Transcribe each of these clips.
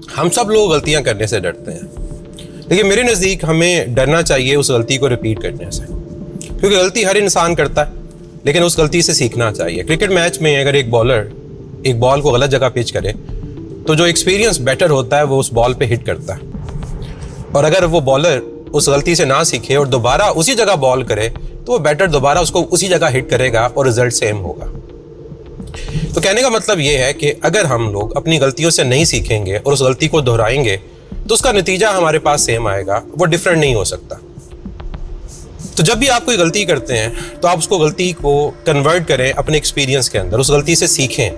हम सब लोग गलतियां करने से डरते हैं, लेकिन मेरे नज़दीक हमें डरना चाहिए उस गलती को रिपीट करने से, क्योंकि गलती हर इंसान करता है, लेकिन उस गलती से सीखना चाहिए। क्रिकेट मैच में अगर एक बॉलर एक बॉल को गलत जगह पिच करे तो जो एक्सपीरियंस बैटर होता है वो उस बॉल पे हिट करता है, और अगर वो बॉलर उस गलती से ना सीखे और दोबारा उसी जगह बॉल करे तो वो बैटर दोबारा उसको उसी जगह हिट करेगा और रिजल्ट सेम होगा। तो कहने का मतलब ये है कि अगर हम लोग अपनी गलतियों से नहीं सीखेंगे और उस गलती को दोहराएंगे तो उसका नतीजा हमारे पास सेम आएगा, वो डिफरेंट नहीं हो सकता। तो जब भी आप कोई गलती करते हैं तो आप उसको गलती को कन्वर्ट करें अपने एक्सपीरियंस के अंदर, उस गलती से सीखें।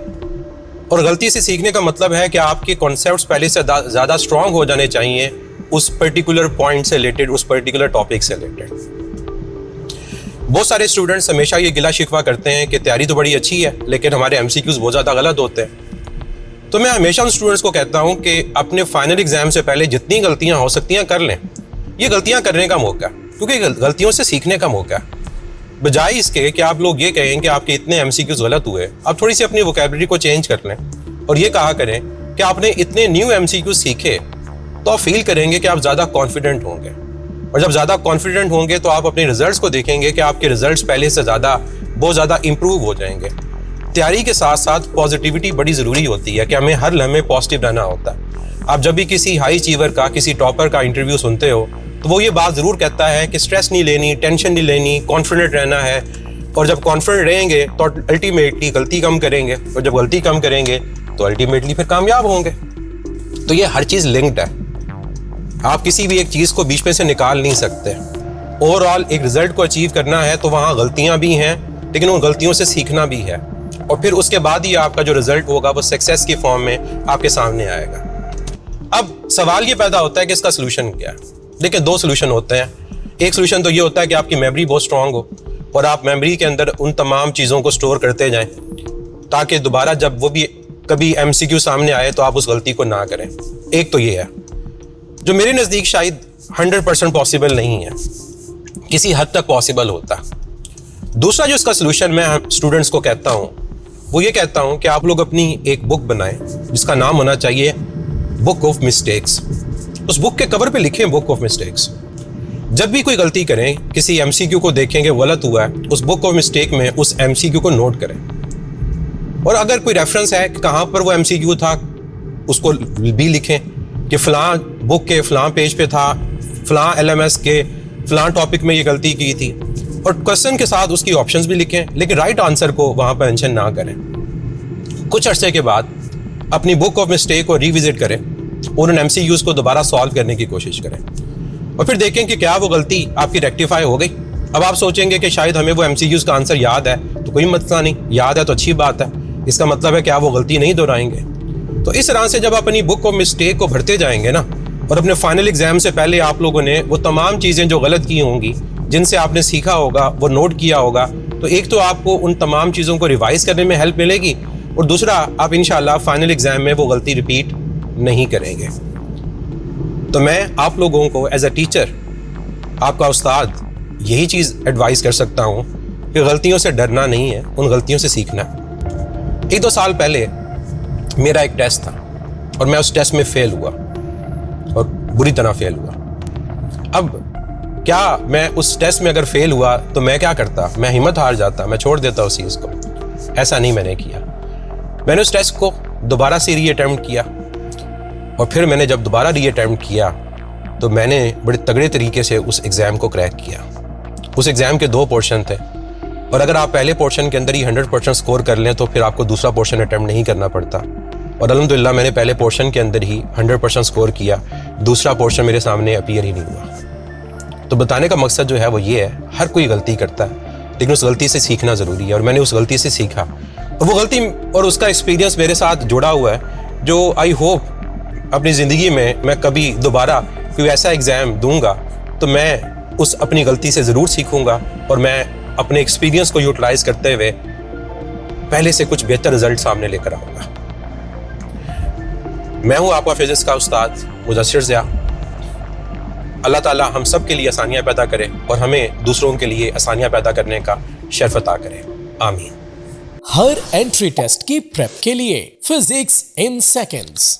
और गलती से सीखने का मतलब है कि आपके कॉन्सेप्ट्स पहले से ज़्यादा स्ट्रांग हो जाने चाहिए उस पर्टिकुलर पॉइंट से रिलेटेड, उस पर्टिकुलर टॉपिक से रिलेटेड। बहुत सारे स्टूडेंट्स हमेशा ये गिला शिकवा करते हैं कि तैयारी तो बड़ी अच्छी है लेकिन हमारे एमसीक्यूज बहुत ज़्यादा गलत होते हैं। तो मैं हमेशा उन स्टूडेंट्स को कहता हूँ कि अपने फाइनल एग्जाम से पहले जितनी गलतियाँ हो सकती हैं कर लें। ये गलतियाँ करने का मौका है, क्योंकि गलतियों से सीखने का मौका है। बजाय इसके कि आप लोग ये कहें कि आपके इतने एमसीक्यूज गलत हुए, आप थोड़ी सी अपनी वोकैबुलरी को चेंज कर लें और ये कहा करें कि आपने इतने न्यू एमसीक्यूज सीखे, तो आप फील करेंगे कि आप ज़्यादा कॉन्फिडेंट होंगे। और जब ज़्यादा कॉन्फिडेंट होंगे तो आप अपने रिजल्ट्स को देखेंगे कि आपके रिजल्ट्स पहले से बहुत ज़्यादा इंप्रूव हो जाएंगे। तैयारी के साथ साथ पॉजिटिविटी बड़ी ज़रूरी होती है कि हमें हर लम्हे पॉजिटिव रहना होता है। आप जब भी किसी हाई अचीवर का, किसी टॉपर का इंटरव्यू सुनते हो तो वो ये बात ज़रूर कहता है कि स्ट्रेस नहीं लेनी, टेंशन नहीं लेनी, कॉन्फिडेंट रहना है। और जब कॉन्फिडेंट रहेंगे तो अल्टीमेटली गलती कम करेंगे, और जब गलती कम करेंगे तो अल्टीमेटली फिर कामयाब होंगे। तो ये हर चीज़ लिंक्ड है, आप किसी भी एक चीज़ को बीच में से निकाल नहीं सकते। ओवरऑल एक रिजल्ट को अचीव करना है तो वहाँ गलतियाँ भी हैं, लेकिन उन गलतियों से सीखना भी है, और फिर उसके बाद ही आपका जो रिजल्ट होगा वो सक्सेस की फॉर्म में आपके सामने आएगा। अब सवाल ये पैदा होता है कि इसका सोल्यूशन क्या है। देखिए, दो सोल्यूशन होते हैं। एक सोल्यूशन तो ये होता है कि आपकी मेमोरी बहुत स्ट्रांग हो और आप मेमोरी के अंदर उन तमाम चीज़ों को स्टोर करते जाएं ताकि दोबारा जब वो भी कभी एमसीक्यू सामने आए तो आप उस गलती को ना करें। एक तो ये है, जो मेरे नज़दीक शायद 100% पॉसिबल नहीं है, किसी हद तक पॉसिबल होता। दूसरा जो इसका सोल्यूशन मैं स्टूडेंट्स को कहता हूँ वो ये कहता हूँ कि आप लोग अपनी एक बुक बनाएं जिसका नाम होना चाहिए बुक ऑफ मिस्टेक्स। उस बुक के कवर पे लिखें बुक ऑफ मिस्टेक्स। जब भी कोई गलती करें, किसी एमसीक्यू को देखेंगे गलत हुआ है, उस बुक ऑफ मिस्टेक में उस एमसीक्यू को नोट करें, और अगर कोई रेफरेंस है कि कहाँ पर वो एमसीक्यू था उसको भी लिखें कि फ़लाँ बुक के फ़लाँ पेज पे था, फ़लाँ एलएमएस के फ़लाँ टॉपिक में ये गलती की थी, और क्वेश्चन के साथ उसकी ऑप्शंस भी लिखें, लेकिन राइट आंसर को वहाँ पर मेंशन ना करें। कुछ अरसे के बाद अपनी बुक ऑफ मिस्टेक को रिविजिट करें और उन एमसीक्यूज़ को दोबारा सॉल्व करने की कोशिश करें, और फिर देखें कि क्या वो गलती आपकी रेक्टिफाई हो गई। अब आप सोचेंगे कि शायद हमें वो एमसीक्यूज़ का आंसर याद है, तो कोई मसला नहीं, याद है तो अच्छी बात है, इसका मतलब है कि आप वो गलती नहीं दोहराएंगे। तो इस तरह से जब आप अपनी बुक ऑफ मिस्टेक को भरते जाएंगे ना, और अपने फाइनल एग्जाम से पहले आप लोगों ने वो तमाम चीज़ें जो गलत की होंगी, जिनसे आपने सीखा होगा, वो नोट किया होगा, तो एक तो आपको उन तमाम चीज़ों को रिवाइज करने में हेल्प मिलेगी, और दूसरा आप इंशाल्लाह फाइनल एग्जाम में वो गलती रिपीट नहीं करेंगे। तो मैं आप लोगों को एज अ टीचर, आपका उस्ताद, यही चीज़ एडवाइस कर सकता हूँ कि गलतियों से डरना नहीं है, उन गलतियों से सीखना। 1-2 साल पहले मेरा एक टेस्ट था और मैं उस टेस्ट में फेल हुआ, और बुरी तरह फेल हुआ। अब क्या मैं उस टेस्ट में अगर फेल हुआ तो मैं क्या करता? मैं हिम्मत हार जाता, मैं छोड़ देता उस चीज़ को। ऐसा नहीं मैंने किया। मैंने उस टेस्ट को दोबारा से रीअटेम्प्ट किया, और फिर मैंने जब दोबारा रीअटेम्प्ट किया तो मैंने बड़े तगड़े तरीके से उस एग्ज़ाम को क्रैक किया। उस एग्ज़ाम के 2 पोर्शन थे, और अगर आप पहले पोर्शन के अंदर ही 100% स्कोर कर लें तो फिर आपको दूसरा पोर्शन अटैम्प्ट नहीं करना पड़ता। और अल्हम्दुलिल्लाह मैंने पहले पोर्शन के अंदर ही 100% स्कोर किया, दूसरा पोर्शन मेरे सामने अपीयर ही नहीं हुआ। तो बताने का मकसद जो है वो ये है, हर कोई गलती करता है, लेकिन उस गलती से सीखना ज़रूरी है, और मैंने उस गलती से सीखा, और वो गलती और उसका एक्सपीरियंस मेरे साथ जुड़ा हुआ है, जो आई होप अपनी ज़िंदगी में मैं कभी दोबारा कोई ऐसा एग्ज़ाम दूंगा तो मैं उस अपनी गलती से ज़रूर सीखूंगा, और मैं अपने एक्सपीरियंस को यूटिलाइज करते हुए पहले से कुछ बेहतर रिजल्ट सामने लेकर आऊँगा। मैं हूँ आपका फिजिक्स का उस्ताद मुदस्सिर ज़िया। अल्लाह ताला हम सब के लिए आसानियाँ पैदा करे और हमें दूसरों के लिए आसानियाँ पैदा करने का शर्फ अता करे। आमीन। हर एंट्री टेस्ट की प्रेप के लिए फिजिक्स इन सेकंड्स।